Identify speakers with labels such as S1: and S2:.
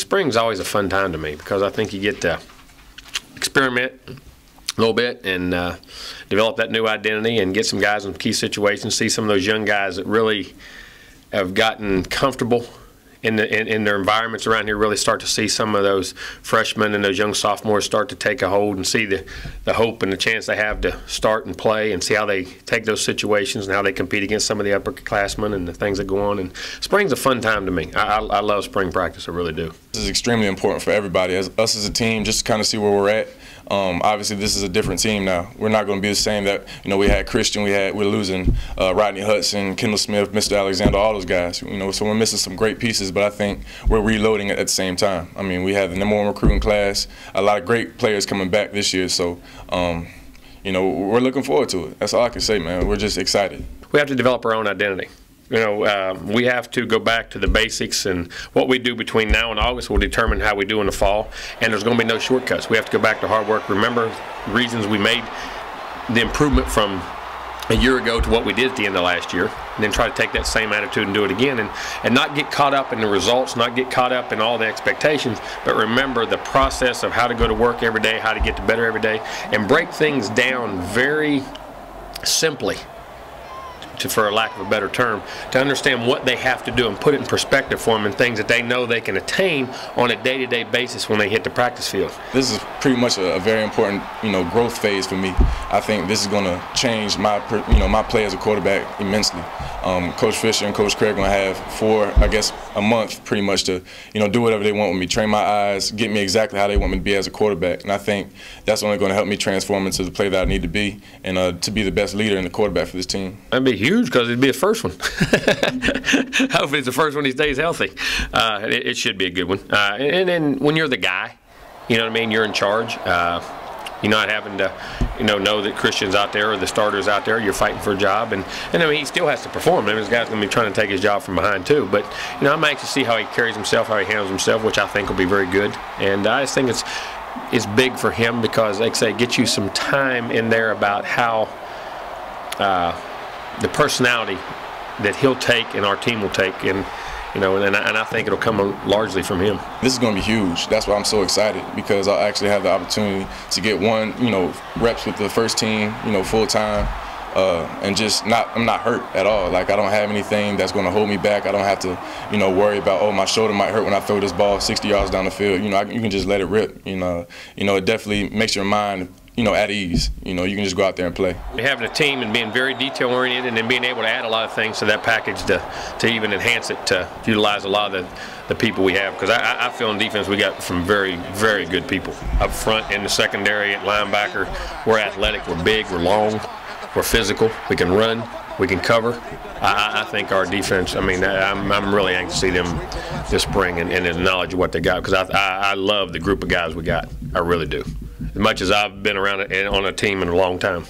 S1: spring's always a fun time to me because I think you get to experiment a little bit and develop that new identity and get some guys in key situations, see some of those young guys that really have gotten comfortable in their environments around here, really start to see some of those freshmen and those young sophomores start to take a hold and see the hope and the chance they have to start and play and see how they take those situations and how they compete against some of the upperclassmen and the things that go on. And spring's a fun time to me. I love spring practice, I really do.
S2: This is extremely important for everybody, us as a team, just to kind of see where we're at. Obviously, this is a different team now. We're not going to be the same that, we had Christian, we're losing Rodney Hudson, Kendall Smith, Mr. Alexander, all those guys. So we're missing some great pieces, but I think we're reloading at the same time. I mean, we have the #1 recruiting class, a lot of great players coming back this year, so we're looking forward to it. That's all I can say, man. We're just excited.
S1: We have to develop our own identity. We have to go back to the basics, and what we do between now and August will determine how we do in the fall, and there's going to be no shortcuts. We have to go back to hard work, remember reasons we made the improvement from a year ago to what we did at the end of last year, and then try to take that same attitude and do it again, and not get caught up in the results, not get caught up in all the expectations, but remember the process of how to go to work every day, how to get to better every day, and break things down very simply, for a lack of a better term, to understand what they have to do and put it in perspective for them and things that they know they can attain on a day-to-day basis when they hit the practice field.
S2: This is pretty much a very important, growth phase for me. I think this is going to change my play as a quarterback immensely. Coach Fisher and Coach Craig are going to have a month pretty much to, do whatever they want with me, train my eyes, get me exactly how they want me to be as a quarterback. And I think that's only going to help me transform into the player that I need to be and to be the best leader and the quarterback for this team.
S1: That'd be huge because it'd be his first one. Hopefully it's the first one he stays healthy. It should be a good one. And then when you're the guy, you're in charge. You're not having to, know that Christian's out there or the starter's out there. You're fighting for a job, and he still has to perform. This guy's going to be trying to take his job from behind too. But I'm anxious to see how he carries himself, how he handles himself, which I think will be very good. And I just think it's big for him because, like I say, it gets you some time in there about how the personality that he'll take and our team will take, and I think it'll come largely from him.
S2: This is going to be huge. That's why I'm so excited, because I'll actually have the opportunity to get reps with the first team, full time, and I'm not hurt at all. Like, I don't have anything that's going to hold me back. I don't have to, worry about, oh, my shoulder might hurt when I throw this ball 60 yards down the field. You can just let it rip. It definitely makes your mind at ease. You can just go out there and play.
S1: Having a team and being very detail-oriented and then being able to add a lot of things to that package to even enhance it, to utilize a lot of the people we have. Because I feel in defense we got some very, very good people. Up front, in the secondary, at linebacker, we're athletic, we're big, we're long, we're physical, we can run, we can cover. I think our defense, I'm really anxious to see them this spring and the knowledge of what they got, because I love the group of guys we got. I really do. As much as I've been around on a team in a long time.